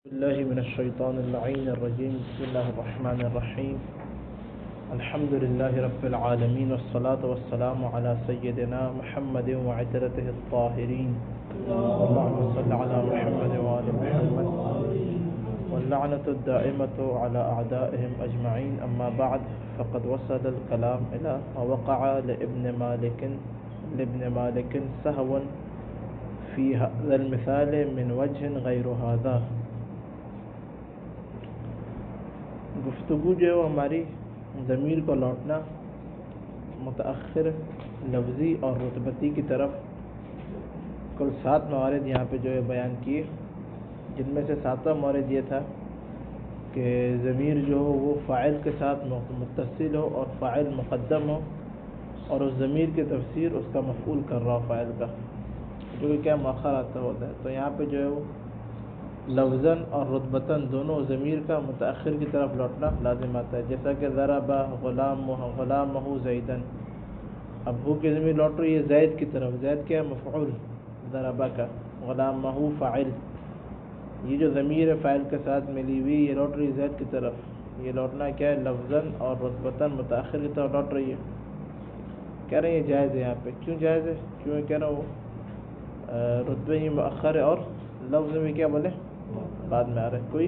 بالله من الشيطان اللعين الرجيم. بسم الله الرحمن الرحيم. الحمد لله رب العالمين، والصلاة والسلام على سيدنا محمد وعترته الطاهرين. اللهم صل على محمد وآل محمد، واللعنة الدائمة على أعدائهم أجمعين. أما بعد، فقد وصل الكلام إلى ما وقع لابن مالك سهوا في هذا المثال من وجه غير هذا. گفتگو جو ہے وہ ہماری ضمیر کو لوٹنا متأخر لفظی اور رتبتی کی طرف کل 7 موارد یہاں پہ جو ہے بیان کیے، جن میں سے 7واں مورد یہ تھا کہ ضمیر جو ہو وہ فاعل کے ساتھ متصل ہو اور فاعل مقدم ہو، اور اس ضمیر کی تفسیر اس کا مفعول کر رہا ہو فاعل کا، جو کہ کیا مؤخر آتا ہوتا ہے. تو یہاں پہ جو ہے وہ لفظاً اور رتبتاً دونوں ضمیر کا متأخر کی طرف لوٹنا لازم آتا ہے. جیسا کہ ضربہ غلامہ زیدن، اب ہو کی ضمیر لوٹ رہی ہے زید کی طرف. زید کیا ہے؟ مفعول ضربہ کا. غلامہ فاعل، یہ جو ضمیر ہے فاعل کے ساتھ ملی ہوئی یہ لوٹ رہی ہے زید کی طرف. یہ لوٹنا کیا ہے؟ لفظاً اور رتبتاً متأخر کی طرف لوٹ رہی ہے. کہہ رہے ہیں یہ جائز ہے. یہاں پہ کیوں جائز ہے؟ کیوں کہہ رہا ہوں رتبے ہی مؤخر ہے اور لفظ میں کیا بولے بعد میں آ رہا ہے، کوئی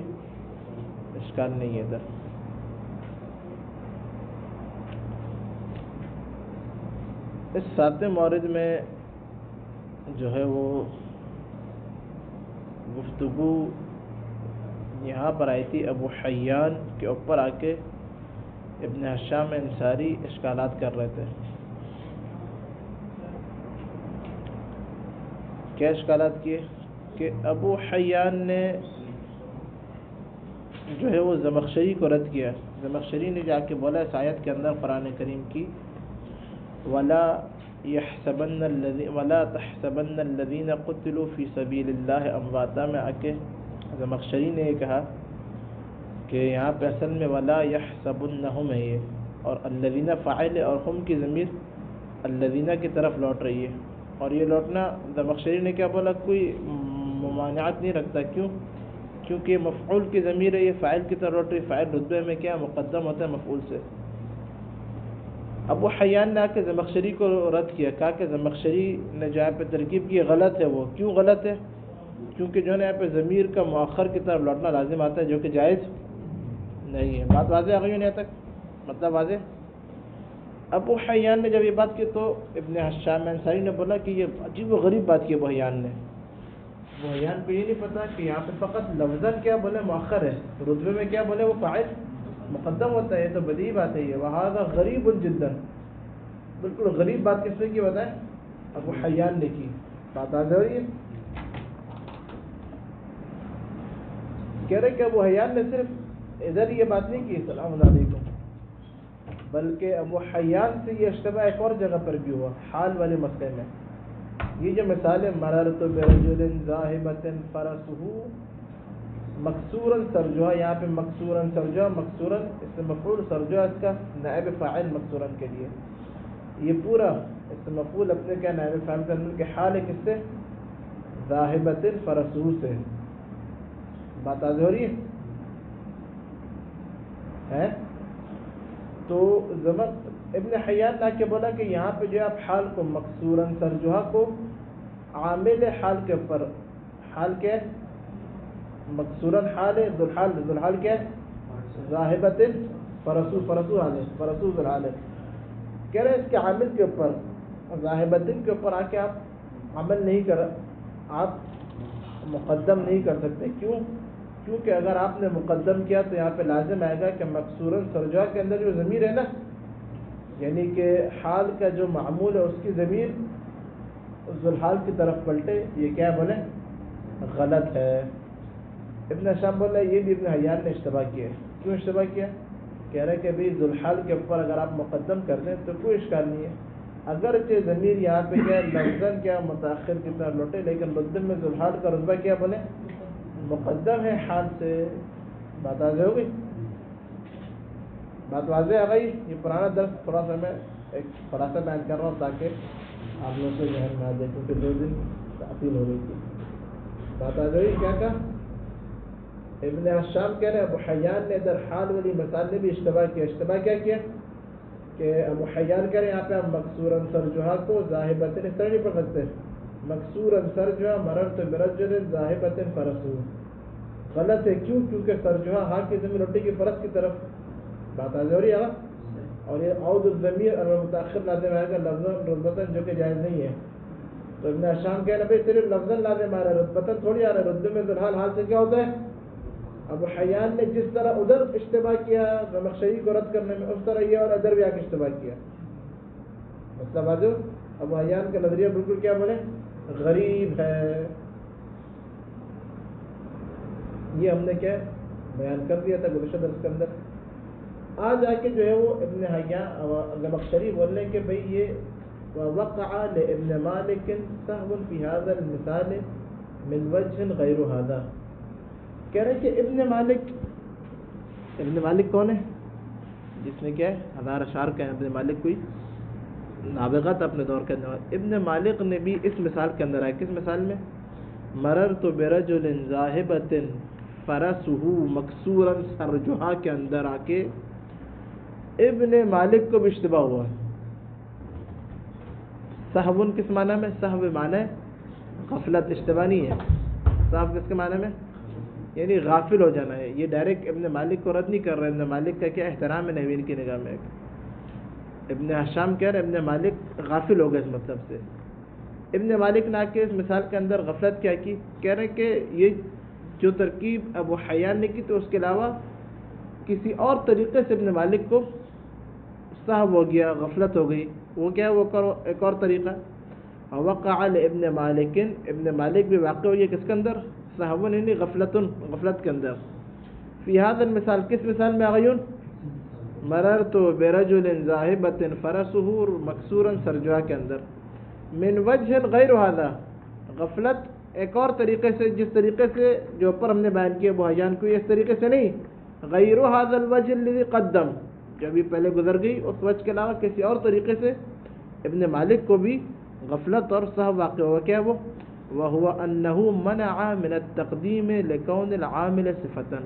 اشکال نہیں ہے ادھر. اس 7ویں مورد میں جو ہے وہ گفتگو یہاں پر آئی تھی ابو حیان کے اوپر آ کے ابن ہشام انصاری اشکالات کر رہے تھے. کیا اشکالات کیے؟ کہ ابو حیان نے جو ہے وہ زمخشری کو رد کیا. زمخشری نے جا کے بولا اس آیت کے اندر قرآن کریم کی وَلَا تَحْسَبَنَّ الَّذِينَ قُتِلُوا فِي سَبِيلِ اللَّهِ أَمْوَاتًا میں آ کے زمخشری نے یہ کہا کہ یہاں پہ اصل میں وَلَا يَحْسَبُنَّهُمْ ہے یہ، اور الَّذِينَ فاعل اور ہم کی ضمیر الَّذِينَ کی طرف لوٹ رہی ہے. اور یہ لوٹنا زمخشری نے کیا بولا؟ کوئی ممانعت نہیں رکھتا. کیوں؟ کیونکہ مفعول کی ضمیر ہے، یہ فاعل کی طرف لوٹ رہی ہے. فاعل رتبے میں کیا مقدم ہوتا ہے مفعول سے. ابو حیان نے آ کے زمخشری کو رد کیا، کہا کہ زمخشری نے جہاں پہ ترکیب کی غلط ہے. وہ کیوں غلط ہے؟ کیونکہ جو ہے نا یہاں پہ ضمیر کا مؤخر کی طرف لوٹنا لازم آتا ہے، جو کہ جائز نہیں ہے. بات واضح آ گئی نہیں تک؟ مطلب واضح. ابو حیان نے جب یہ بات کی تو ابن ہشام انصاری نے بولا کہ یہ عجیب و غریب بات کی ابو حیان نے. ابو حیان کو یہ نہیں پتا کہ یہاں پہ فقط لفظاً کیا بولے مؤخر ہے، رتبے میں کیا بولے وہ فاعل مقدم ہوتا ہے. یہ تو بدیہی بات ہے. یہ وہذا غریب جدا، بالکل غریب بات کس نے کی بتائیں؟ ابو حیان نے کی. بات آ رہی ہے. کہہ رہے کہ ابو حیان نے صرف ادھر یہ بات نہیں کی السلام علیکم، بلکہ ابو حیان سے یہ اشتباہ ایک اور جگہ پر بھی ہوا حال والے مسئلے میں. یہ جو مثال ہے مررت برجل ذاہبۃ فرسہ مکسورا سرجوہا، یہاں پہ مکسورا سرجوہا، مکسورا اس سے مفعول، سرجوہا اس کا نائب فاعل مکسورا کے لیے. یہ پورا اس سے مفعول اپنے کیا نائب فاعل کا کے حال ہے کس سے؟ ذاہبۃ فرسہ سے. بات آج ہو رہی ہے؟ تو ابن حیان نے کے بولا کہ یہاں پہ جو آپ حال کو مکسورا سرجوہا کو عامل حال کے اوپر، حال کیا ہے؟ مکسورا حال ہے، ذوالحال کیا ہے؟ ذاہبۃ فرسو حال ہے، فرسو ذوالحال ہے. کہہ رہے اس کے عامل کے اوپر ذاہبۃ کے اوپر آ کے آپ عمل نہیں کر، آپ مقدم نہیں کر سکتے. کیوں؟ کیونکہ اگر آپ نے مقدم کیا تو یہاں پہ لازم آئے گا کہ مکسورا سرجوہا کے اندر جو ضمیر ہے نا، یعنی کہ حال کا جو معمول ہے اس کی ضمیر ذوالحال کی طرف پلٹے. یہ کیا بولے؟ غلط ہے. ابن ہشام بول رہا ہے یہ بھی ابن حیان نے اشتباہ کیا ہے. کیوں اشتباہ کیا؟ کہہ رہے کہ بھائی ذوالحال کے اوپر اگر آپ مقدم کر دیں تو کوئی اشکال نہیں ہے، اگرچہ ضمیر یہاں پہ کیا لفظاً کیا متأخر کی طرف لوٹے، لیکن رتبے میں ذوالحال کا رتبہ کیا بولے مقدم ہے حال سے. بات واضح ہو گئی؟ بات واضح آ گئی. یہ پرانا درس تھوڑا سا میں ایک خلاصہ بیان کر رہا ہوں تاکہ آپ لوگوں کو ذہن میں آ جائے، کیونکہ 2 دن تعطیل ہو رہی تھی. بات آ گئی؟ کیا ابن حشام کہہ رہے ہیں ابو حیان نے در حال والی مثال نے بھی اشتباہ کیا. اشتباہ کیا کیا کہ ابو حیان کہہ رہے ہیں یہاں پہ ہم مکسورا سرجوہا کو ذاہبۃ اس طرح نہیں پڑھ سکتے. مکسورا سرجوہا مررت برجل ذاہبۃ فرسہ غلط ہے. کیوں؟ کیونکہ سرجوہا ہا کی ضمیر روٹی کی فرس کی طرف بات آ رہی ہے. اور یہ عود الضمیر اور متاخر لازم آئے گا لفظ رتبتاً جو کہ جائز نہیں ہے. تو ابن حشام کہنا بھائی صرف لفظاً لازم آ رہا ہے رتبتاً تھوڑی آ رہا ہے. رتبے میں ذوالحال حال سے کیا ہوتا ہے؟ ابو حیان نے جس طرح ادھر اشتباہ کیا زمخشری کو رد کرنے میں اس طرح یہ اور ادھر بھی آ کے اشتباہ کیا. مسئلہ بازو ابو حیان کا نظریہ بالکل کیا بولے غریب ہے. یہ ہم نے کیا بیان کر دیا تھا گزشتہ درس کے اندر. آج آ کے جو ہے وہ ابن حیان زمخشری بول رہے ہیں کہ بھئی یہ وقع لابن مالک سہو فی هذا المثال من وجہ غیر هذا. کہہ رہے ہیں کہ ابن مالک کون ہے؟ جس نے کیا ہے ہزار اشعار کا ہے. ابن مالک کوئی نابغہ تھا اپنے دور کے اندر. ابن مالک نے بھی اس مثال کے اندر آیا. کس مثال میں؟ مررت برجل ذاہبۃ فرسہ مکسورا سرجہا کے اندر آ کے ابن مالک کو بھی اشتباہ ہوا. سہون کس معنی میں؟ سہو معنی غفلت، اشتباہ نہیں ہے. سہو کس کے معنی میں؟ یعنی غافل ہو جانا ہے. یہ ڈائریکٹ ابن مالک کو رد نہیں کر رہے. ابن مالک کا کیا احترام ہے نحوین کی نگاہ میں. ابن حشام کہہ رہے ابن مالک غافل ہو گئے. اس مطلب سے ابن مالک نے آ کے اس مثال کے اندر غفلت کیا کی؟ کہہ رہے کہ یہ جو ترکیب ابو حیان نے کی تو اس کے علاوہ کسی اور طریقے سے ابن مالک کو صاحب ہو گیا، غفلت ہو گئی. وہ کیا ہے؟ وہ کرو ایک اور طریقہ. وقع لابن مالک، ابن مالک بھی واقع ہوئی ہے کس کے اندر؟ صحون یعنی غفلت کے اندر. فی هذا المثال کس مثال میں آغیون؟ مررت برجل ذاہبۃ فرسہ مکسورا سرجوہا کے اندر من وجہ غیر هذا. غفلت ایک اور طریقے سے، جس طریقے سے جو اوپر ہم نے بیان کیا ابو حیان کو، اس طریقے سے نہیں. غیر هذا الوجہ الذی قدم، جو بھی پہلے گزر گئی اس وجہ کے علاوہ کسی اور طریقے سے ابن مالک کو بھی غفلت اور صحو واقع ہوا. کیا وہ؟ وهو انه منع من التقدیم لکون العامل صفتا.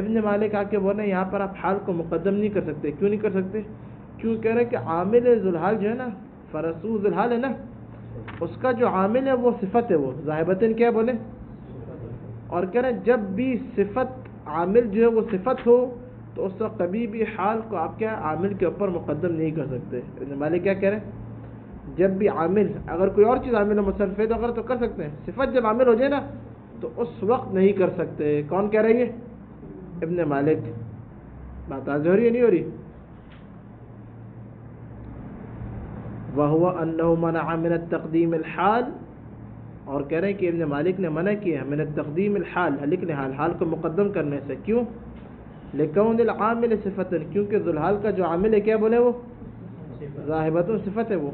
ابن مالک آ کے بولے یہاں پر آپ حال کو مقدم نہیں کر سکتے. کیوں نہیں کر سکتے؟ کیوں کہہ رہے کہ عامل ذوالحال جو ہے نا، فرسو ذوالحال ہے نا، اس کا جو عامل ہے وہ صفت ہے. وہ ذاہبتن کیا بولے؟ اور کہہ رہے جب بھی صفت عامل جو ہے وہ صفت ہو تو اس وقت کبھی بھی حال کو آپ کیا عامل کے اوپر مقدم نہیں کر سکتے. ابن مالک کیا کہہ رہے ہیں؟ جب بھی عامل، اگر کوئی اور چیز عامل ہو مثلا فعل وغیرہ تو کر سکتے ہیں. صفت جب عامل ہو جائے نا تو اس وقت نہیں کر سکتے. کون کہہ رہی ہے؟ ابن مالک. بات آج ہو رہی ہے نہیں ہو رہی؟ وَهُوَ أَنَّهُ مَنَعَ مِنَ التَّقْدِيمِ الْحَال، اور کہہ رہے ہیں کہ ابن مالک نے منع کیا من التقدیم الحال، لکھنے حال کو مقدم کرنے سے. کیوں؟ لکون العامل صفت، کیونکہ ذوالحال کا جو عامل ہے کیا بولے؟ وہ ذاہبۃ صفت ہے. وہ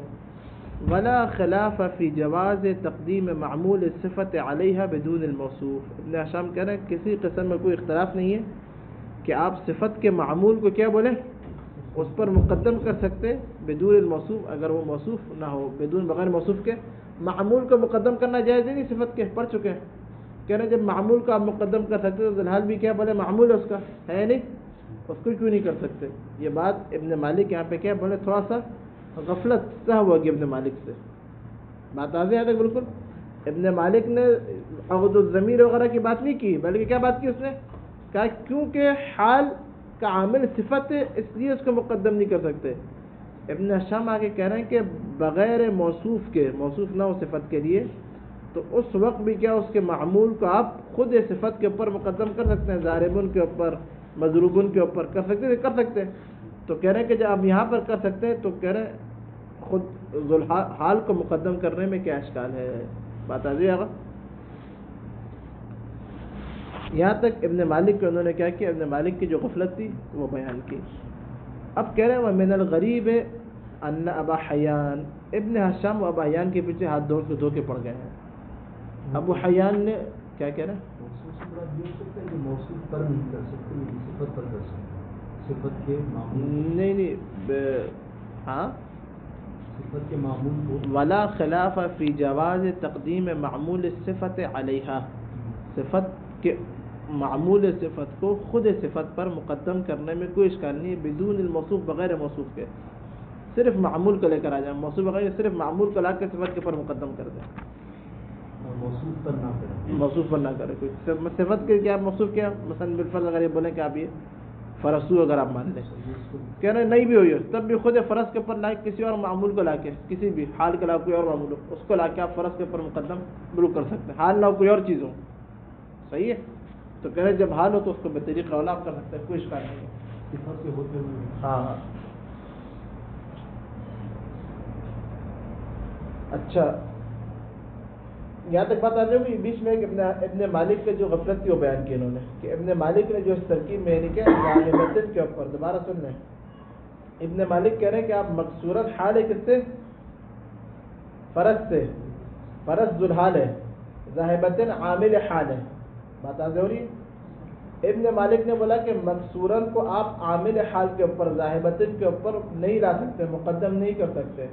ولا خلاف فی جواز تقدیم معمول الصفت علیہا بدون الموصوف. ابن حشام کہہ رہے ہیں کسی قسم میں کوئی اختلاف نہیں ہے کہ آپ صفت کے معمول کو کیا بولیں اس پر مقدم کر سکتے بدون الموصوف، اگر وہ موصوف نہ ہو. بدون بغیر موصوف کے معمول کو مقدم کرنا جائز نہیں. صفت کے پڑھ چکے ہیں. کہہ رہے ہیں جب معمول کو آپ مقدم کر سکتے تو ذوالحال بھی کیا بولے معمول ہے اس کا، ہے نہیں، اس کو کیوں نہیں کر سکتے؟ یہ بات ابن مالک یہاں پہ کیا بولے تھوڑا سا غفلت صحو ہوگی ابن مالک سے. بات واضح ہے بالکل. ابن مالک نے عقد الضمیر وغیرہ کی بات نہیں کی، بلکہ کیا بات کی اس نے؟ کہا کیونکہ حال کا عامل صفت ہے اس لیے اس کو مقدم نہیں کر سکتے. ابن حشام آگے کہہ رہے ہیں کہ بغیر موصوف کے، موصوف نہ ہو صفت کے لیے، تو اس وقت بھی کیا اس کے معمول کو آپ خود صفت کے اوپر مقدم کر سکتے ہیں. ضاربن کے اوپر، مضروبن کے اوپر کر سکتے ہیں. تو کہہ رہے ہیں کہ جب آپ یہاں پر کر سکتے ہیں تو کہہ رہے ہیں خود ذوالحال کو مقدم کرنے میں کیا اشکال ہے؟ بات آ جائے گا. یہاں تک ابن مالک کے انہوں نے کیا کیا؟ ابن مالک کی جو غفلت تھی وہ بیان کی. اب کہہ رہے ہیں وَمِنَ الْغَرِيبِ أَنَّ أَبَا حَيَّان، ابن حشام و ابا حیان کے پیچھے ہاتھ دھو کے پڑ گئے ہیں. ابو حیان نے کیا کہہ رہے ہیں؟ نہیں ہاں صفت کے معمول کو ولا خلاف فی جواز تقدیم معمول الصفت علیہا. صفت کے معمول صفت کو خود صفت پر مقدم کرنے میں کوئی اشکال نہیں ہے، بدون الموصوف، بغیر موصوف کے، صرف معمول کو لے کر آ جائیں، موصوف بغیر، صرف معمول کو لا کے صفت کے پر مقدم کر دیں، موصوف پر نہ کریں، موصوف پر نہ کرے کوئی صفت کے کیا موصوف کیا، مثلا بالفرض اگر یہ بولیں کہ آپ یہ فرسو اگر آپ مان لیں، کہہ رہے نہیں بھی ہوئی ہو تب بھی خود فرض کے اوپر لا کے کسی اور معمول کو لا کے، کسی بھی حال کے علاوہ کوئی اور معمول ہو اس کو لا کے آپ فرض کے اوپر مقدم بالکل کر سکتے ہیں، حال نہ ہو کوئی اور چیز ہو، صحیح ہے، تو کہہ رہے جب حال ہو تو اس کو بطریق اولا آپ کر سکتے ہیں، کوئی اشکال نہیں ہے۔ صفت کے ہوتے ہوئے ہاں اچھا، یہاں تک بات آ جائے گی، بیچ میں ایک ابن مالک کے جو غفلت کی وہ بیان کی انہوں نے، کہ ابن مالک نے جو اس ترکیب میں یعنی کہ ظاہرتن کے اوپر، دوبارہ سن لیں، ابن مالک کہہ رہے ہیں کہ آپ مقصورت حال ہے کس سے، فرض سے، فرض ذوالحال ہے، ذاہبتن عامل حال ہے، بات آ رہی ہے، ابن مالک نے بولا کہ مقصورن کو آپ عامل حال کے اوپر، ذاہبتن کے اوپر نہیں لا سکتے، مقدم نہیں کر سکتے۔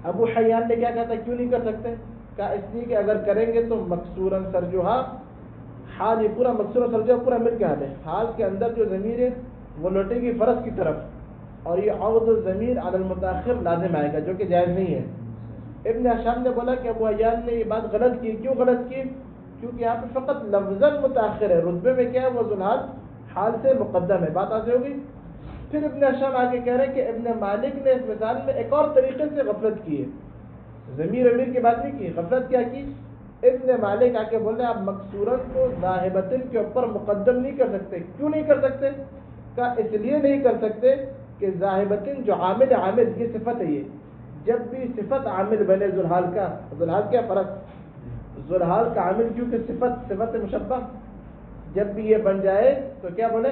ابو حیان نے کیا کہا تھا کیوں نہیں کر سکتے، کہا اس لیے کہ اگر کریں گے تو مقصوراً سرجوہا، حال یہ پورا مقصوراً سرجوہا پورا مل کے حال ہے، حال کے اندر جو ضمیر ہے وہ لوٹے گی فرض کی طرف، اور یہ عود الضمیر علی المتاخر لازم آئے گا جو کہ جائز نہیں ہے۔ ابن ہشام نے بولا کہ ابو حیان نے یہ بات غلط کی، کیوں غلط کی، کیونکہ یہاں پہ فقط لفظاً متاخر ہے، رتبے میں کیا ہے وہ ذوالحال حال سے مقدم ہے، بات آتی ہوگی۔ پھر ابن ہشام آگے کہہ رہے ہیں کہ ابن مالک نے اس مثال میں ایک اور طریقے سے غفلت کی ہے، ضمیر امیر کی بات نہیں کی، غفلت کیا کی، ابن مالک آ کے بول رہے ہیں آپ مقصورن کو ذاہبتن کے اوپر مقدم نہیں کر سکتے، کیوں نہیں کر سکتے، کہا اس لیے نہیں کر سکتے کہ ذاہبتن جو عامل یہ صفت ہے، یہ جب بھی صفت عامل بنے ذوالحال کا، ذوالحال کیا فرق، ذوالحال کا عامل کیونکہ صفت مشبہ، جب بھی یہ بن جائے تو کیا بولے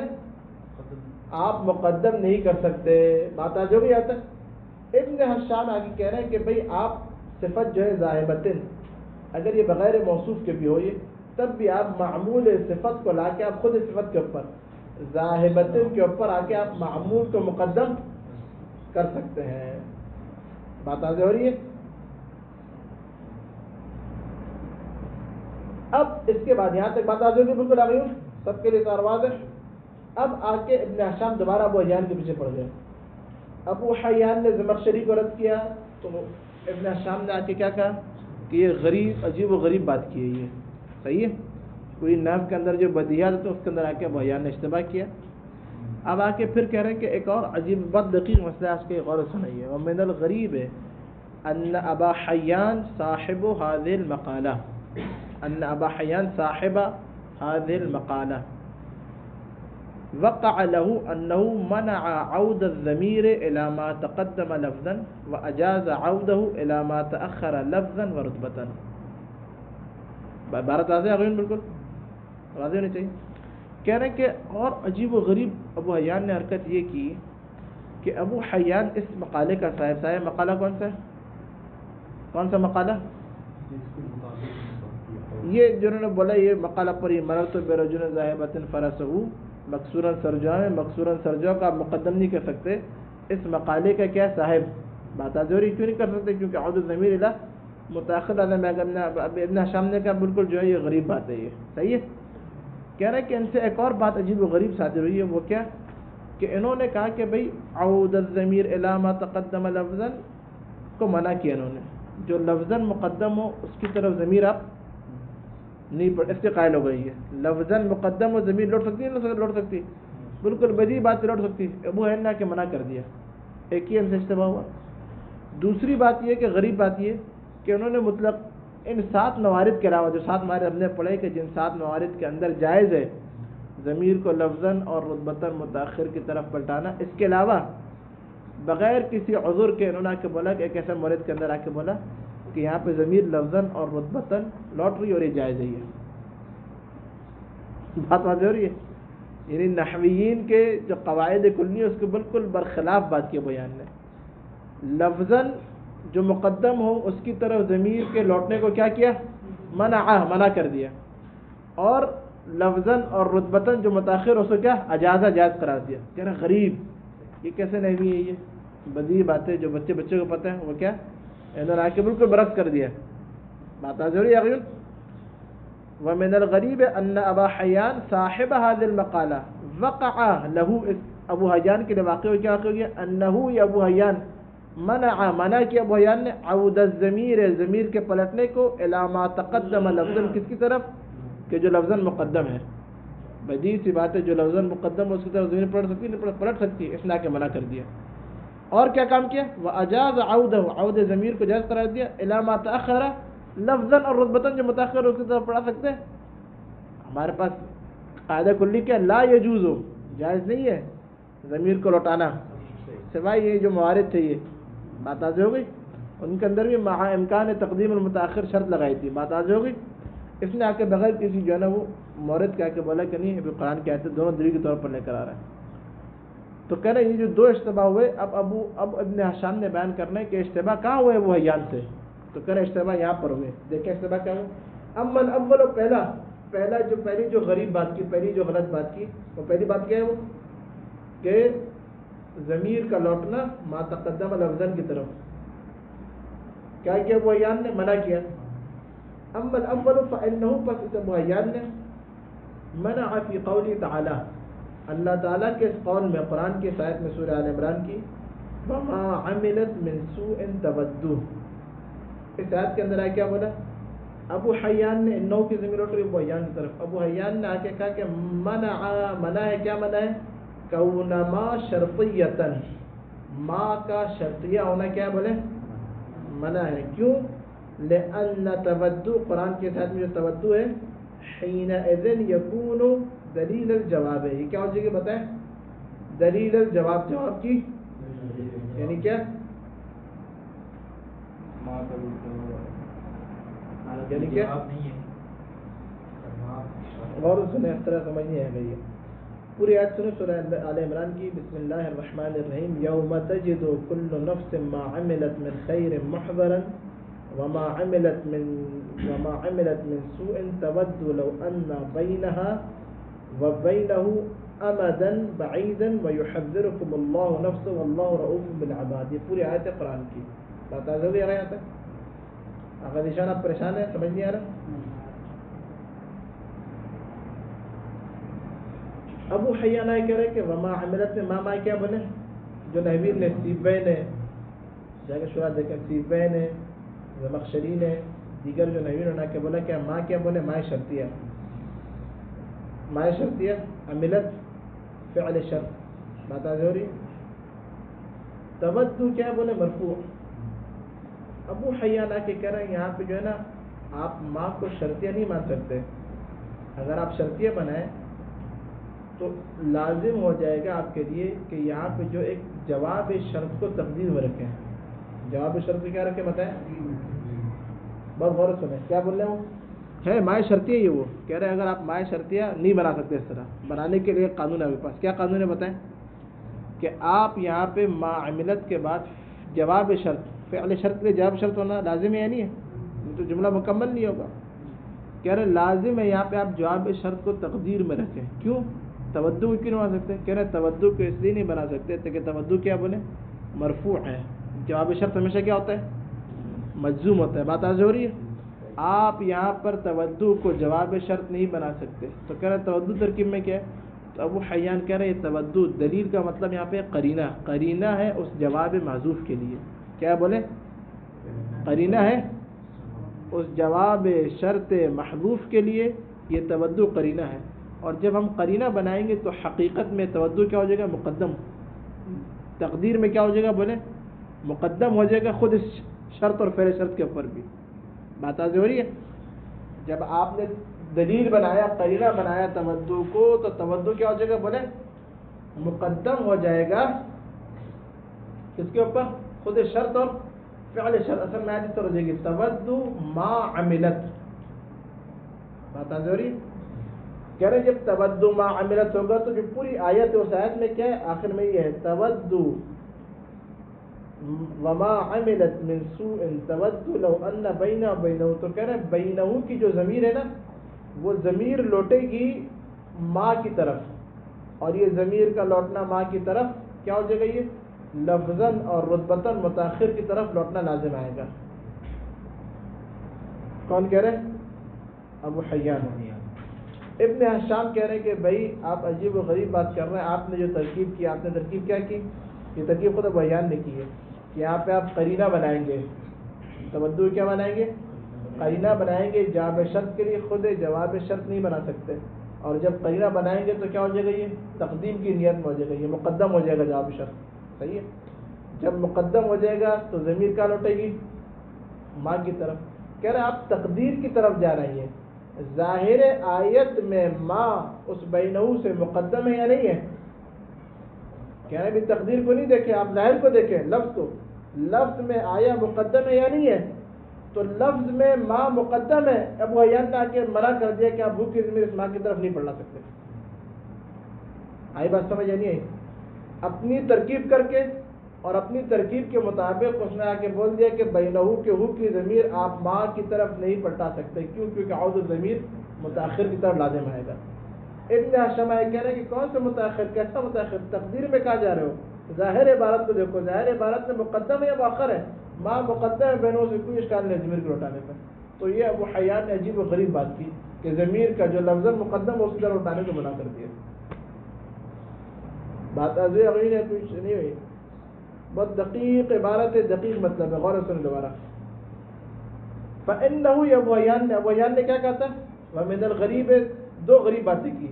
آپ مقدم نہیں کر سکتے، بات آ جو بھی یہاں تک۔ ابن ہشام آگے کہہ رہے ہیں کہ بھئی آپ صفت جو ہے ذاہبتن، اگر یہ بغیر موصوف کے بھی ہو یہ، تب بھی آپ معمول صفت کو لا کے آپ خود صفت کے اوپر، ذاہبتن کے اوپر آ کے آپ معمول کو مقدم کر سکتے ہیں، بات آ ہو رہی ہے۔ اب اس کے بعد یہاں تک بات آ جائے گی، بالکل آ گئی ہوں سب کے لیے سار واضح۔ اب آ کے ابن ہشام دوبارہ ابو حیان کے پیچھے پڑ گئے، ابو حیان نے زمخشری کو رد کیا تو ابن ہشام نے آ کے کیا کہا کہ یہ غریب، عجیب و غریب بات کی ہے، یہ صحیح ہے، کوئی نحو کے اندر جو بدیہات تو اس کے اندر آ کے ابو حیان نے اشتباہ کیا۔ اب آ کے پھر کہہ رہے ہیں کہ ایک اور عجیب بات دقیق مسئلہ آج کے غور سنائیے، ومن الغریب ان ابا حیان صاحب هذه المقالہ، ان ابا حیان صاحب هذه المقالہ وقع له انه منع عود الضمیر الى ما تقدم لفظا واجاز عوده الى ما تاخر لفظا ورتبة۔ عبارت واضح ہے بالکل واضح ہونی چاہیے۔ کہہ رہے ہیں کہ اور عجیب و غریب ابو حیان نے حرکت یہ کی کہ ابو حیان اس مقالے کا صاحب مقالہ کون سا ہے، کون سا مقالہ، یہ جنہوں نے بولا یہ مقالہ پر یہ مررت برجل ذاہبۃ فرسہ مقصورا سرجوہ میں، مقصورا سرجوہ کا آپ مقدم نہیں کر سکتے، اس مقالے کا کیا صاحب، بات آجوری کیوں نہیں کر سکتے، کیونکہ عود الضمیر الی متاخر آدم ہے۔ ابن ہشام نے کہا بالکل جو ہے یہ غریب بات ہے، یہ صحیح ہے۔ کہہ رہے ہیں کہ ان سے ایک اور بات عجیب و غریب صادر ہوئی ہے، وہ کیا کہ انہوں نے کہا کہ بھئی عود الضمیر الی ما تقدم لفظا کو منع کیا، انہوں نے جو لفظاً مقدم ہو اس کی طرف ضمیر آپ نہیں پڑھ، اس کے قائل ہو گئی ہے، لفظاً مقدم ہو ضمیر لوٹ سکتی ہے، نہیں لوٹ سکتی، بالکل بدی بات لوٹ سکتی، ابو حیان نے کے منع کر دیا، ایک ہی ان سے اشتباہ ہوا۔ دوسری بات یہ کہ غریب بات یہ کہ انہوں نے مطلق ان 7 موارد کے علاوہ، جو 7 موارد ہم نے پڑھے کہ جن 7 موارد کے اندر جائز ہے ضمیر کو لفظاً اور رتبتاً متاخر کی طرف پلٹانا، اس کے علاوہ بغیر کسی عذر کے انہوں نے آ کے بولا کہ ایک ایسے مورد کے اندر آ کے بولا کہ یہاں پہ ضمیر لفظاً اور رتبتاً لوٹ رہی اور یہ جائز ہے، یہ بات واضح ہو رہی ہے۔ یعنی نحویین کے جو قواعد کلی اس کو بالکل برخلاف بات کی بیان نے، لفظاً جو مقدم ہو اس کی طرف ضمیر کے لوٹنے کو کیا کیا، منع کر دیا، اور لفظاً اور رتبتاً جو متاخر اس کو کیا اجازہ جائز قرار دیا۔ کہہ رہے غریب، یہ کیسے نحوی ہے، یہ بدیہی باتیں جو بچے کو پتہ ہیں وہ کیا انہوں نے آ کے بالکل برعکس کر دیا، بات آ ضروری ہے۔ ومن الغریب ان ابا حیان صاحب هذه المقالہ وقع له، اس ابو حیان کے لیے واقع ہو، کیا واقع ہو گیا؟ انہو، یہ ابو حیان منع کیا ابو حیان نے عود الضمیر، ضمیر کے پلٹنے کو الی ما تقدم لفظا، کس کی طرف؟ کہ جو لفظاً مقدم ہے. بدیہی سی بات ہے، جو لفظاً مقدم اس کی طرف ضمیر پلٹ سکتی ہے، پلٹ سکتی ہے، اس نے آ کے منع کر دیا. اور کیا کام کیا؟ وَأَجَازَ عَوْدَهُ، عود ضمیر کو جائز قرار دیا، الی ما تأخر لفظاً اور رتبتاً، جو متاخر اس کی طرف پڑھا سکتے ہیں. ہمارے پاس قاعدہ کلی کیا؟ لا یجوز، جائز نہیں ہے ضمیر کو لوٹانا، سوائے یہ جو موارد تھے. یہ بات واضح ہو گئی. ان کے اندر بھی مع امکان تقدیم المتاخر شرط لگائی تھی. بات واضح ہو گئی. اس نے آ کے بغیر کسی جو ہے نا وہ مورد کے آ کے بولا کہ نہیں ابھی قرآن کی آیتیں دونوں دلیل کے طور پر لے کر آ رہا ہے. تو کہہ رہے ہیں یہ جو دو اشتباہ ہوئے، اب ابن حشام نے بیان کرنا ہے کہ اشتباہ کہاں ہوئے وہ حیان سے. تو کہہ رہے ہیں اشتباہ یہاں پر ہوئے. دیکھیں اشتباہ کیا ہوا. اما الاول، پہلی جو غریب بات کی، پہلی جو غلط بات کی، وہ پہلی بات کیا ہے؟ وہ کہ ضمیر کا لوٹنا ما تقدم لفظاً کی طرف. کیا کیا ابو حیان نے؟ منع کیا. اما الاول فانه، پس اس ابو حیان نے منع فی قوله تعالی، اللہ تعالیٰ کے اس قول میں، قرآن کی آیت میں سورہ آل عمران کی، وما عملت من سوء تودوا، اس آیت کے اندر آیا کیا بولا؟ ابو حیان نے نو کی ضمیر اٹھ رہی ابو حیان کی طرف. ابو حیان نے آ کے کہا کہ منع ہے. کیا منع ہے؟ کون ما شرطیتن، ما کا شرطیہ ہونا کیا بولے؟ منع ہے. کیوں؟ لأن تودو، قرآن کے ساتھ میں جو تودو ہے، حینئذ یکون دلیل الجواب ہے. یہ کیا ہو جائے گی بتائیں؟ دلیل الجواب، جواب کی یعنی کیا؟ یعنی کیا؟ اور سنیں اس طرح سمجھ نہیں آئے گا. یہ پوری آیت سنیں سورہ آل عمران کی. بسم اللہ الرحمن الرحیم. یوم تجد کل نفس ما عملت من خیر محضرا وما عملت من سوء تود لو ان بینها وبینه امدا بعیدا ویحذرکم اللہ نفسه واللہ رؤوف بالعباد. یہ پوری آیت قرآن کی. بات آ رہی ہے؟ اگر نشان آپ پریشان ہیں، سمجھ نہیں آ رہا؟ ابو حیان آئے کہہ رہے کہ وما عملت میں ماما کیا بنے؟ جو نحوی نے، سیبوی نے، جا کے شورا دیکھیں، سیبوی نے، زمخشری نے، دیگر جو نحوی نے کے بولا کہ ماں کیا بولے؟ ماء شرطیہ. ماء شرطیہ، عملت فعل شرط. بات آ رہی. تودو کیا بولے؟ مرفوع. ابو حیان آ کے کہہ رہے ہیں یہاں پہ جو ہے نا آپ ماں کو شرطیہ نہیں مان سکتے. اگر آپ شرطیہ بنائیں تو لازم ہو جائے گا آپ کے لیے کہ یہاں پہ جو ایک جواب شرط کو تقدیر میں رکھیں. جواب شرط کیا رکھیں بتائیں؟ بہت غور سے سنیں کیا بول رہے ہوں. ہے ماء شرطیہ. یہ وہ کہہ رہے ہیں اگر آپ ماء شرطیہ نہیں بنا سکتے، اس طرح بنانے کے لیے قانون ہے آپ کے پاس. کیا قانون ہے بتائیں؟ کہ آپ یہاں پہ ما عملت کے بعد جواب شرط، فعل شرط کے جواب شرط ہونا لازم ہے یا نہیں ہے؟ تو جملہ مکمل نہیں ہوگا. کہہ رہے لازم ہے یہاں پہ آپ جواب شرط کو تقدیر میں رکھیں. کیوں؟ تودو کیوں نہیں بنا سکتے؟ کہہ رہے تودو کو اس لیے نہیں بنا سکتے کہ تودو کیا بولے؟ مرفوع ہے. جواب شرط ہمیشہ کیا ہوتا ہے؟ مجزوم ہوتا ہے. بات آج ہو رہی ہے. آپ یہاں پر تودو کو جواب شرط نہیں بنا سکتے. تو کہہ رہے تودو ترکیب میں کیا ہے؟ تو ابو حیان کہہ رہے تودو دلیل کا مطلب یہاں پہ قرینہ ہے اس جواب محذوف کے لیے. کیا بولے؟ قرینہ ہے اس جواب شرط محذوف کے لیے. یہ تودو قرینہ ہے. اور جب ہم قرینہ بنائیں گے تو حقیقت میں تودو کیا ہو جائے گا؟ مقدم. تقدیر میں کیا ہو جائے گا؟ بولے مقدم ہو جائے گا خود اس شرط اور فعل شرط کے اوپر بھی. بات آج ہو رہی ہے. جب آپ نے دلیل بنایا، قرینہ بنایا تودو کو، تو تودو کیا ہو جائے گا؟ بولے مقدم ہو جائے گا کس کے اوپر؟ خود شرط اور فعل شرط. اصل میں آج ہو جائے گی تودو ما عملت. بات آج ہو رہی. کہہ رہے جب تودو ما عملت ہوگا تو جو پوری آیت ہے اس آیت میں کیا ہے؟ آخر میں یہ ہے تودو وما عملت من سوء تودو لو ان بینہ بینہ. تو کہہ رہے بینہ کی جو ضمیر ہے نا، وہ ضمیر لوٹے گی ماں کی طرف. اور یہ ضمیر کا لوٹنا ماں کی طرف کیا ہو جائے گا؟ یہ لفظاً اور رتبتاً متاخر کی طرف لوٹنا لازم آئے گا. کون کہہ رہے؟ ابو حیان ابن حشام کہہ رہے ہیں کہ بھائی آپ عجیب و غریب بات کر رہے ہیں، آپ نے جو ترکیب کی، آپ نے ترکیب کیا کی؟ یہ ترکیب خود ابو حیان نے کی ہے کہ یہاں پہ آپ قرینہ بنائیں گے، تودع کیا بنائیں گے؟ قرینہ بنائیں گے جواب شرط کے لیے، خود جواب شرط نہیں بنا سکتے، اور جب قرینہ بنائیں گے تو کیا ہو جائے گا؟ یہ تقدیم کی نیت میں ہو جائے گا، یہ مقدم ہو جائے گا جواب شرط، صحیح ہے؟ جب مقدم ہو جائے گا تو ضمیر کیا لوٹے گی؟ ماں کی طرف۔ کہہ رہے آپ تقدیر کی طرف جا رہی ہیں، ظاہر آیت میں ماں اس بینہ سے مقدم ہے یا نہیں ہے؟ کہہ رہے بھی تقدیر کو نہیں دیکھیں، آپ ظاہر کو دیکھیں، لفظ کو، لفظ میں آیا مقدم ہے یا نہیں ہے؟ تو لفظ میں ماں مقدم ہے، ابو حیان نے آ کے منع کر دیا کہ آپ بھوک کی ضمیر اس ماں کی طرف نہیں پڑھنا سکتے۔ آئی بات سمجھ نہیں آئی؟ اپنی ترکیب کر کے اور اپنی ترکیب کے مطابق اس نے آ کے بول دیا کہ بینہو کے ہو کی ضمیر آپ ماں کی طرف نہیں پلٹا سکتے، کیوں؟ کیونکہ عود ضمیر متاخر کی طرف لازم آئے گا۔ ابن حشام کہہ رہے ہیں کہ کون سے متاخر؟ کیسا متاخر؟ تقدیر میں کہاں جا رہے ہو؟ ظاہر عبارت کو دیکھو، ظاہر عبارت میں مقدم ہے یا مؤخر ہے؟ ماں مقدم ہے، بینوں سے کوئی اشکال نہیں ضمیر کو لوٹانے پر۔ تو یہ ابو حیان نے عجیب و غریب بات کی کہ ضمیر کا جو لفظ مقدم ہے اس کی طرف لوٹانے کو منع کر دیا۔ بات آزوی اگلی ہے، کچھ نہیں ہوئی، بہت دقیق عبارت ہے، دقیق مطلب ہے، غور سے سنیں دوبارہ۔ فَإِنَّهُ، یہ ابو حیان نے کیا کہا تھا؟ وَمِنَ الْغَرِيبِ، دو غریب باتیں کی،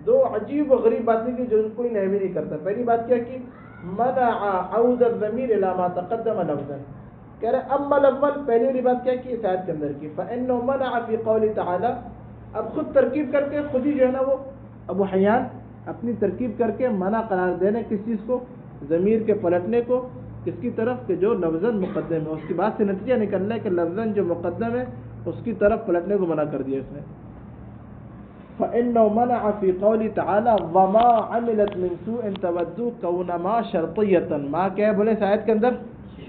دو عجیب و غریب باتیں کی جو کوئی نحوی نہیں کرتا۔ پہلی بات کیا کی؟ منع عود الضمیر الی ما تقدم لفظا، کہہ رہے اما الاول، پہلی والی بات کیا کی اس آیت کے اندر کی؟ فَإِنَّهُ مَنَعَ فِي قَوْلِ تَعَالَى، اب خود ترکیب کر کے خود ہی جو ہے نا وہ ابو حیان اپنی ترکیب کر کے منع قرار دینے کس چیز کو؟ ضمیر کے پلٹنے کو، کس کی طرف؟ کہ جو لفظاً مقدم ہے۔ اس کی بات سے نتیجہ نکلنا ہے کہ لفظاً جو مقدم ہے اس کی طرف پلٹنے کو منع کر دیا اس نے۔ فَإِنَّهُ مَنَعَ فِي قَوْلِ تَعَالَى وَمَا عَمِلَتْ مِن سُوءٍ تَوَدُّ كَوْنَ مَا شَرْطِيَّةً، ماں کیا ہے بولے اس آیت کے اندر؟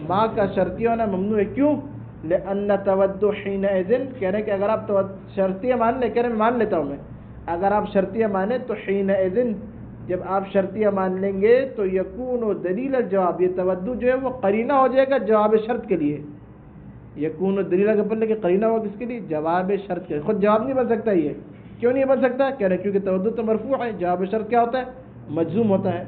ماں کا شرطیہ ہونا ممنوع ہے، کیوں؟ لِأَنَّ تَوَدُّ حِينَئِذٍ، کہہ رہے کہ اگر آپ شرطیہ مان لیں، کہہ رہے میں مان لیتا ہوں میں، اگر آپ شرطیہ مانیں تو حِينَئِذٍ، جب آپ شرطیہ مان لیں گے تو یکون دلیل الجواب، یہ تودع جو ہے وہ قرینہ ہو جائے گا جواب شرط کے لیے۔ یکون دلیل کے بولنے کہ قرینہ ہوا کس کے لیے؟ جواب شرط کے لیے۔ خود جواب نہیں بن سکتا، یہ کیوں نہیں بن سکتا؟ کہہ رہے کیونکہ تودع تو مرفوع ہے، جواب شرط کیا ہوتا ہے؟ مجزوم ہوتا ہے۔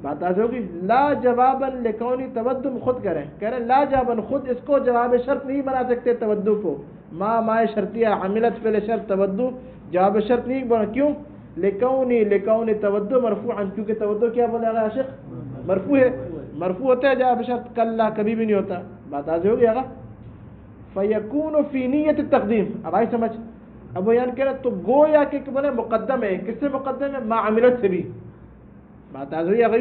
بات آج ہوگی۔ لا جوابا لکونی تودع، خود کہہ رہے لا جوابا، خود اس کو جواب شرط نہیں بنا سکتے تودع کو۔ ما شرطیہ، عملت فعل شرط، تودع جواب شرط نہیں بنا، کیوں؟ لکونی تودع مرفوعا، کیونکہ تودع کیا بولے آگا عاشق؟ مرفوع ہے، مرفوع ہوتا ہے جواب شرط، کلا کبھی بھی نہیں ہوتا۔ بات آج ہوگی آگا۔ فیکون فی نیت التقدیم، اب آئی سمجھ؟ اب وہ کہہ رہا تو گویا کہ بولے مقدم ہے، کس سے مقدم ہے؟ ما عملت سے بھی۔ بات آج ہوئی آگا۔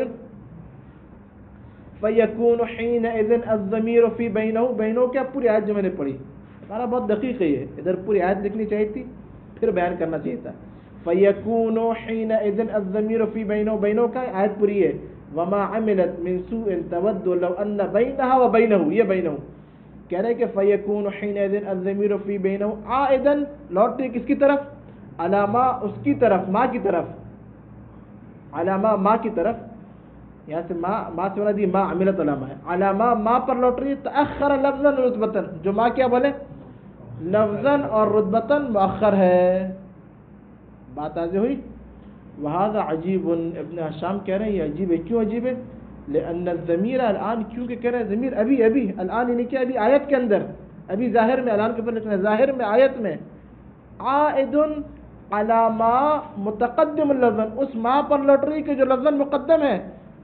فیکون حینئذ الضمیر فی بینہ، بینہ کیا پوری آیت جو میں نے پڑھی، ہمارا بہت دقیق ہے یہ، ادھر پوری آیت لکھنی چاہیے تھی پھر بیان کرنا چاہیے تھا۔ فیکون حینئذ الضمیر فی بینہ، بینہ کا آیت پوری ہے، وما عملت من سوء تود لو ان بینہا و بینہ، یہ بینہ کہہ رہے کہ فیکون حینئذ الضمیر فی بینہ عائدا، لوٹتے کس کی طرف؟ علامہ اس کی طرف، ماں کی طرف، علامہ ماں کی طرف، یہاں سے ماں سے بنا دی ماں عملت علامہ ہے، علامہ ماں پر لوٹ رہی ہے، تأخر لفظا رتبتاً، جو ماں کیا بولے؟ لفظاً اور رتبتاً مؤخر ہے۔ بات آج ہوئی۔ وہذا عجیب، ابن حشام کہہ رہے ہیں یہ عجیب ہے، کیوں عجیب ہے؟ لأن الضمیر الان، کیونکہ کہہ رہے ہیں ضمیر ابھی الان یعنی کہ ابھی آیت کے اندر، ابھی ظاہر میں، الان کے اوپر لکھنا ہے ظاہر میں آیت میں، عائد علی ما متقدم اللفظ، اس ماں پر لوٹ رہی کہ جو لفظ مقدم ہے۔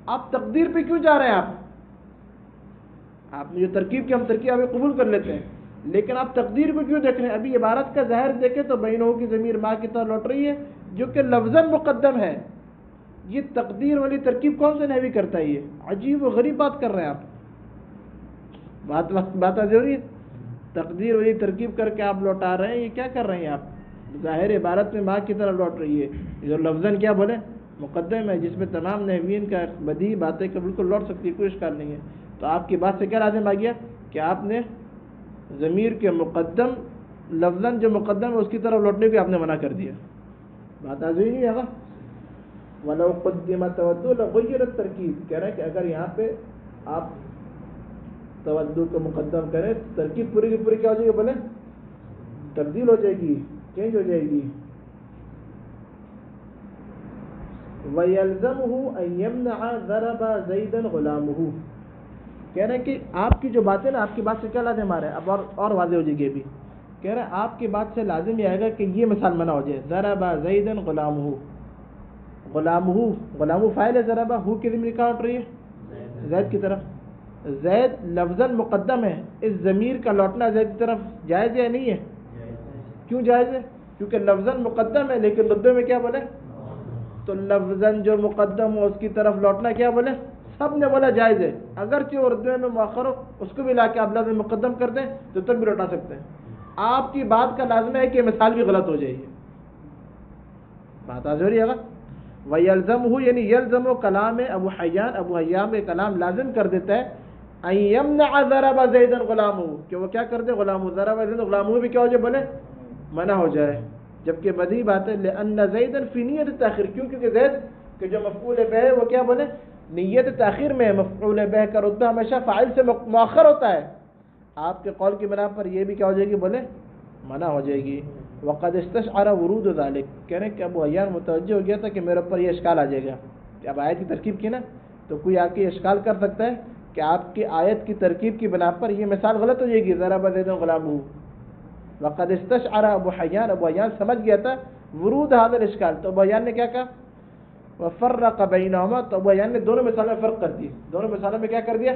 آپ تقدیر پہ کیوں جا رہے ہیں؟ آپ نے جو ترکیب کی، ہم ترکیب ابھی قبول کر لیتے ہیں، لیکن آپ تقدیر کو کیوں دیکھ رہے ہیں؟ ابھی عبارت کا ظاہر دیکھیں تو بینہو کی ضمیر ماں کی طرف لوٹ رہی ہے جو کہ لفظاً مقدم ہے۔ یہ تقدیر والی ترکیب کون سے نحوی کرتا ہے؟ یہ عجیب و غریب بات کر رہے ہیں آپ۔ بات ضروری ہے، تقدیر والی ترکیب کر کے آپ لوٹا رہے ہیں، یہ کیا کر رہے ہیں آپ؟ ظاہر عبارت میں ماں کی طرف لوٹ رہی ہے جو لفظاً کیا بولے؟ مقدم ہے، جس میں تمام نحوین کا بدیہی باتیں کا بالکل لوٹ سکتی ہے، کوئی اشکال نہیں ہے۔ تو آپ کی بات سے کیا لازم آ گیا کہ آپ نے ضمیر کے مقدم، لفظاً جو مقدم ہے اس کی طرف لوٹنے کو آپ نے منع کر دیا۔ بات آ گئی نہیں ہے؟ وَلَوْ قُدِّمَ تَوَدُّ لَغُيِّرَتْ ترکیب، کہہ رہے ہیں کہ اگر یہاں پہ آپ تودع کو مقدم کریں تو ترکیب پوری کی پوری کیا ہو جائے گی؟ بولے تبدیل ہو جائے گی، چینج ہو جائے گی. وَيَلْزَمُهُ أَن يَمْنَعَ ضَرَبَ زَيْدًا غُلَامُهُ. کہہ رہے ہیں کہ آپ کی جو باتیں نا، آپ کی بات سے کیا لازم آ رہا ہے؟ اب اور واضح ہو جائے گی. ابھی کہہ رہے ہیں آپ کی بات سے لازم یہ آئے گا کہ یہ مثال منع ہو جائے. ضَرَبَ زَيْدًا غُلَامُهُ. غلامُ فاعل ہے، ضربہ ہو کی ضمیر کہاں اٹھ رہی ہے؟ زید کی طرف. زید لفظاً مقدم ہے، اس ضمیر کا لوٹنا زید کی طرف جائز ہے یا نہیں ہے؟ کیوں جائز ہے؟ کیونکہ لفظاً مقدم ہے، لیکن اردو میں کیا بولے؟ تو لفظاً جو مقدم ہو اس کی طرف لوٹنا کیا بولے؟ سب نے بولا جائز ہے. اگرچہ اردو میں مؤخر ہو، اس کو بھی لا کے آپ لفظ مقدم کر دیں تو تب بھی لوٹا سکتے ہیں. آپ کی بات کا لازم ہے کہ مثال بھی غلط ہو جائے گی. بات آج ہو رہی ہے گا. وَيَلْزَمُهُ یعنی یلزم و کلام ابو حیان، ابو حیان کے کلام لازم کر دیتا ہے أَن يَمْنَعَ ضَرَبَ زَيْدًا غُلَامُهُ، کہ وہ کیا کر دے؟ غلامُ ضرب زید غلامُهُ بھی کیا ہو جائے؟ بولے منع ہو جائے. جبکہ بدیہی بات ہے لأن زیدًا فی نیت تاخیر، کیونکہ زید کہ جو مفعول بہ ہے وہ کیا بولے؟ نیت تاخیر میں ہے. مفعول بہ کا رتبہ ہمیشہ فاعل سے مؤخر ہوتا ہے. آپ کے قول کی بنا پر یہ بھی کیا ہو جائے گی؟ بولے منع ہو جائے گی. وقد استشعر ورود ذلك، کہہ رہے ہیں کہ ابو حیان متوجہ ہو گیا تھا کہ میرے اوپر یہ اشکال آ جائے گا. کہ اب آیت کی ترکیب کی نا، تو کوئی آ کے اشکال کر سکتا ہے کہ آپ کی آیت کی ترکیب کی بنا پر یہ مثال غلط ہو جائے گی. ضرب زید غلامہ. وقد استشعر ابو حیان سمجھ گیا تھا ورود هذا الاشکال. تو ابو حیان نے کیا کہا؟ وفرق بینہما، تو ابو حیان نے دونوں مثالوں میں فرق کر دی. دونوں مثالوں میں کیا کر دیا؟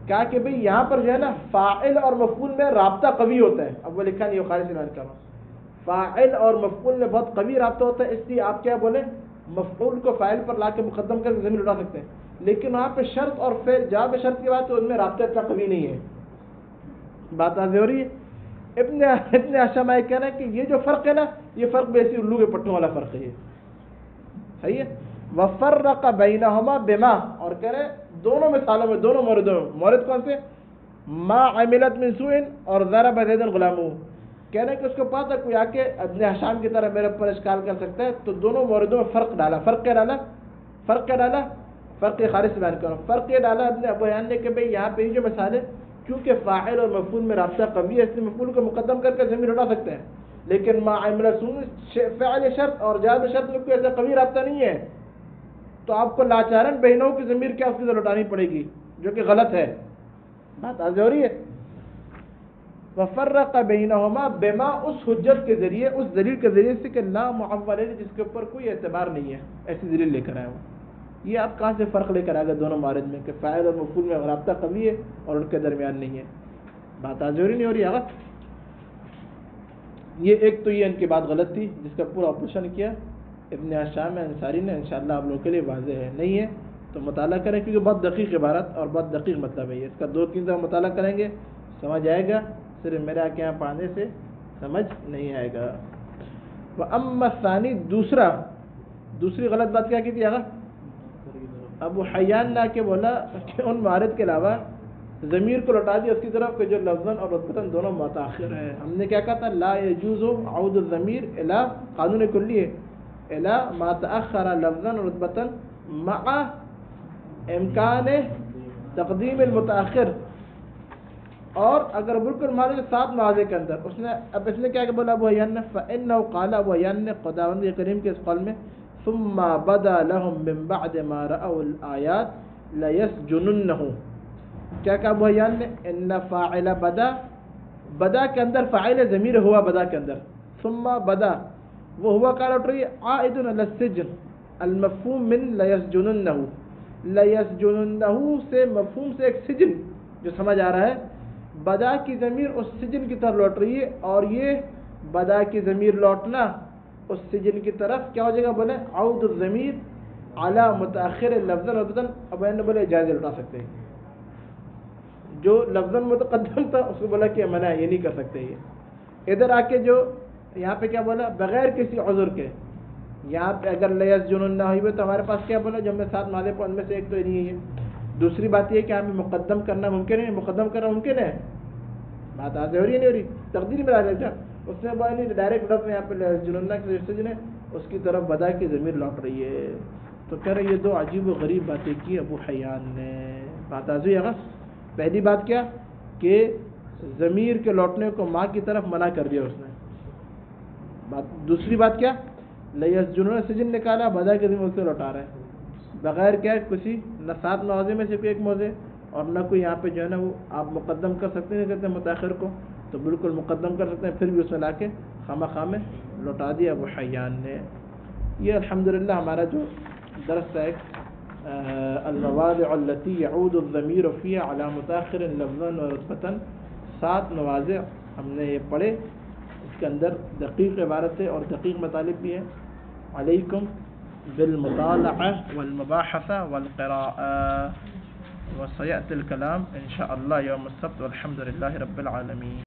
کہا کہ بھئی یہاں پر جو ہے نا فاعل اور مفعول میں رابطہ قوی ہوتا ہے. اب وہ لکھا نہیں، خالص بیان کر رہا ہوں. فاعل اور مفعول میں بہت قوی رابطہ ہوتا ہے، اس لیے آپ کیا بولیں؟ مفعول کو فاعل پر لا کے مقدم کر کے ضمیر اٹھا سکتے ہیں. لیکن وہاں پہ شرط اور فعل جواب شرط کی بات، تو ان میں رابطہ اتنا قوی نہیں ہے. بات واضح ہو رہی ہے. ابن ہشام کہنا ہے کہ یہ جو فرق ہے نا، یہ فرق بھی ایسی الو کے پٹھوں والا فرق ہے. یہ صحیح ہے. وفرق بینہما بما، اور کہہ رہے دونوں مثالوں میں، دونوں موردوں میں، مورد کون سے؟ ما عملت من سوء اور ضرب زید غلامہ. کہہ رہے ہیں کہ اس کو پتا کوئی آ کے ابن ہشام کی طرح میرے اوپر اشکال کر سکتا ہے، تو دونوں موردوں میں فرق ڈالا. فرق کیا ڈالا؟ فرق خارج سے بیان کرو. فرق یہ ڈالا ابن ابو حیان نے کہ بھئی یہاں پہ یہ جو مثال ہے، کیونکہ فاعل اور مفعول میں رابطہ قوی ہے، اس لیے مفعول کو مقدم کر کے ضمیر اٹھا سکتے ہیں. لیکن ما عملت سوء فعل شرط اور جواب شرط میں کوئی ایسا قوی رابطہ نہیں ہے، تو آپ کو لاچارن بینوں کی ضمیر کیا اس کی ضرورت اٹھانی پڑے گی، جو کہ غلط ہے. بات واضح ہو رہی ہے. وفرق بینہما بما، اس حجت کے ذریعے، اس دلیل کے ذریعے سے کہ لا معول ہے، جس کے اوپر کوئی اعتبار نہیں ہے، ایسی دلیل لے کر آئے وہ. یہ آپ کہاں سے فرق لے کر آ گئے دونوں مورد میں کہ فاعل اور مفعول میں رابطہ قوی ہے اور ان کے درمیان نہیں ہے؟ بات واضح ہو رہی نہیں ہو رہی ہے؟ یہ ایک تو یہ ان کی بات غلط تھی جس کا پورا آپریشن کیا ابن ہشام انصاری نے. انشاءاللہ آپ لوگوں کے لیے واضح ہے. نہیں ہے تو مطالعہ کریں، کیونکہ بہت دقیق عبارت اور بہت دقیق مطلب ہے. اس کا 2-3 دفعہ مطالعہ کریں گے سمجھ آئے گا. صرف میرے آ کے یہاں پڑھنے سے سمجھ نہیں آئے گا. وَأَمَّا الثَّانِي، دوسری غلط بات کیا کی تھی؟ ابو حیان نے کے بولا کہ ان معارض کے علاوہ ضمیر کو لوٹا دیا اس کی طرف کہ جو لفظاً اور رتبتاً دونوں متأخر ہیں. ہم نے کیا کہا تھا؟ لا يجوز عود الضمیر الى قانون کلی ہے الى ما تأخر لفظاً اور رتبتاً مع امکان تقدیم المتأخر. اور اگر بالکل ماضی ساتھ مواضع کے اندر اس نے کیا کہ بولا ابو حیان نے؟ فإنه قال، ابو حیان نے خداوند کریم کے اس قول میں ثم بدا لهم من بعد ما رأوا الآیات لیسجننہ. کیا کہا ابو حیان نے؟ ان فاعل بدا کے اندر فاعل ضمیر ہوا بدا کے اندر، ثم بدا وہ ہوا کا لوٹ رہی ہے عائد علی السجن، المفہوم من لیسجننہ. لیسجننہ سے مفہوم سے ایک سجن جو سمجھ آ رہا ہے، بدا کی ضمیر اس سجن کی طرف لوٹ رہی ہے، اور یہ بدا کی ضمیر لوٹنا اس سجن کی طرف کیا ہو جائے گا؟ بولے عود الضمیر علی متأخر لفظاً رتبتاً. اب نے بولے اجازت لوٹا سکتے ہیں. جو لفظاً متقدم تھا اس کو بولا کہ منع ہے، یہ نہیں کر سکتے. یہ ادھر آ کے جو یہاں پہ کیا بولا؟ بغیر کسی عذر کے. یہاں پہ اگر لیسجننہ ہوئی تو ہمارے پاس کیا بولا؟ جو ہم نے ساتھ ماضی پر ان میں سے ایک تو نہیں ہے. دوسری بات یہ کہ ہمیں مقدم کرنا ممکن ہے، مقدم کرنا ممکن ہے. بات آج ہو رہی ہے نہیں ہو رہی؟ تقدیر میں راجع تھا اس نے بولا نہیں، ڈائریکٹ لفظ یہاں پہ لیسجننہ کے سجن ہے، اس کی طرف بدا کی ضمیر لوٹ رہی ہے. تو کہہ رہے یہ 2 عجیب و غریب باتیں کی ابو حیان نے. بات آج ہوئی ہے. پہلی بات کیا کہ ضمیر کے لوٹنے کو ماں کی طرف منع کر دیا اس نے. دوسری بات کیا؟ جنہوں نے سجن نکالا بدا کے ذمہ سے لوٹا رہے ہیں بغیر کیا کسی نہ 7 موضع میں سے کوئی ایک موضع اور نہ کوئی یہاں پہ جو ہے نا وہ آپ مقدم کر سکتے ہیں کہتے ہیں متاخر کو تو بالکل مقدم کر سکتے ہیں پھر بھی اس میں لا کے خواہ میں لوٹا دیا ابو حیان نے. یہ الحمدللہ ہمارا جو درس ہے المواضع التي يعود الضمير فيها على متاخر لفظا ورتبة 7 مواضع ہم نے یہ پڑھے. اس کے اندر دقیق عبارتیں اور دقیق مطالب بھی ہیں. علیکم بالمطالعہ والمباحثہ والقراءة وسيأتي الكلام إن شاء الله يوم السبت والحمد لله رب العالمين.